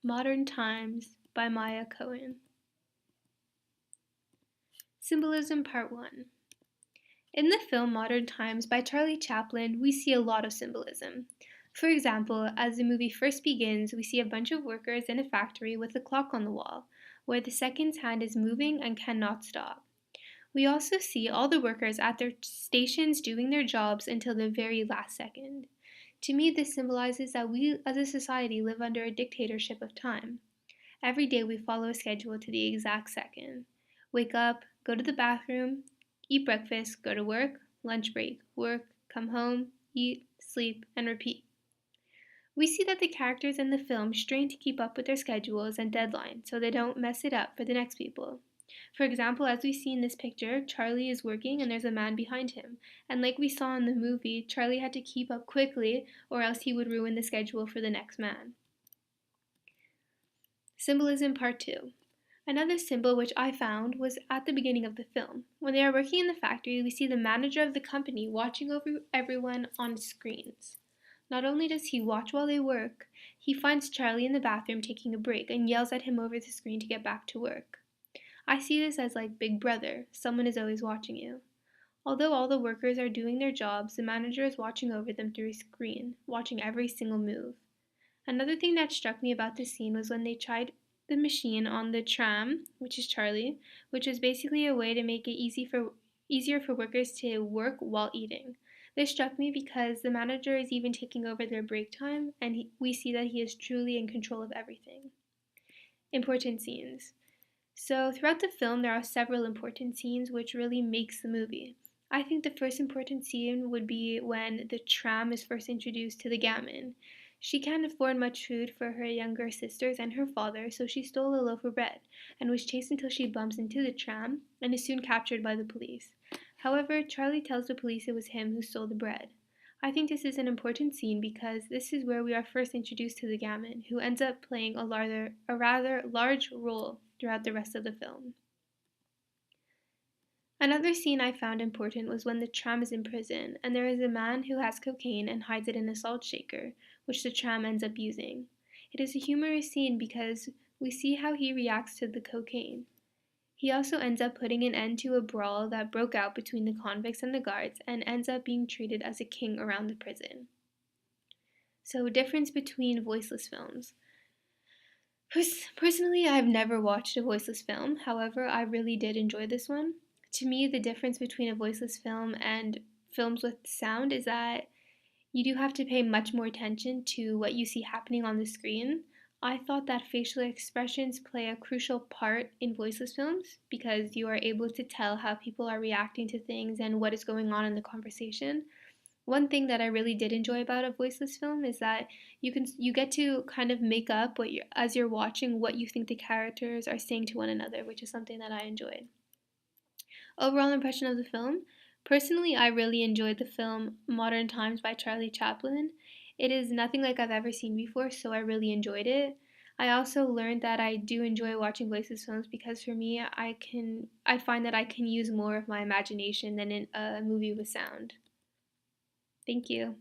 Modern Times by Maya Cohen. Symbolism Part 1. In the film Modern Times by Charlie Chaplin, we see a lot of symbolism. For example, as the movie first begins, we see a bunch of workers in a factory with a clock on the wall, where the second's hand is moving and cannot stop. We also see all the workers at their stations doing their jobs until the very last second. To me, this symbolizes that we as a society live under a dictatorship of time. Every day we follow a schedule to the exact second. Wake up, go to the bathroom, eat breakfast, go to work, lunch break, work, come home, eat, sleep, and repeat. We see that the characters in the film strain to keep up with their schedules and deadlines so they don't mess it up for the next people. For example, as we see in this picture, Charlie is working and there's a man behind him. And like we saw in the movie, Charlie had to keep up quickly or else he would ruin the schedule for the next man. Symbolism Part 2. Another symbol which I found was at the beginning of the film. When they are working in the factory, we see the manager of the company watching over everyone on screens. Not only does he watch while they work, he finds Charlie in the bathroom taking a break and yells at him over the screen to get back to work. I see this as like Big Brother, someone is always watching you. Although all the workers are doing their jobs, the manager is watching over them through a screen, watching every single move. Another thing that struck me about this scene was when they tried the machine on the tram, which is Charlie, which was basically a way to make it easier for workers to work while eating. This struck me because the manager is even taking over their break time, and we see that he is truly in control of everything. Important scenes. So throughout the film, there are several important scenes which really makes the movie. I think the first important scene would be when the tram is first introduced to the gamin. She can't afford much food for her younger sisters and her father, so she stole a loaf of bread and was chased until she bumps into the tram and is soon captured by the police. However, Charlie tells the police it was him who stole the bread. I think this is an important scene because this is where we are first introduced to the gamin, who ends up playing a rather large role throughout the rest of the film. Another scene I found important was when the tram is in prison and there is a man who has cocaine and hides it in a salt shaker, which the tram ends up using. It is a humorous scene because we see how he reacts to the cocaine. He also ends up putting an end to a brawl that broke out between the convicts and the guards and ends up being treated as a king around the prison. So, difference between voiceless films. Personally, I've never watched a voiceless film. However, I really did enjoy this one. To me, the difference between a voiceless film and films with sound is that you do have to pay much more attention to what you see happening on the screen. I thought that facial expressions play a crucial part in voiceless films because you are able to tell how people are reacting to things and what is going on in the conversation. One thing that I really did enjoy about a voiceless film is that you get to kind of make up as you're watching what you think the characters are saying to one another, which is something that I enjoyed. Overall impression of the film? Personally, I really enjoyed the film Modern Times by Charlie Chaplin. It is nothing like I've ever seen before, so I really enjoyed it. I also learned that I do enjoy watching voiceless films because for me, I find that I can use more of my imagination than in a movie with sound. Thank you.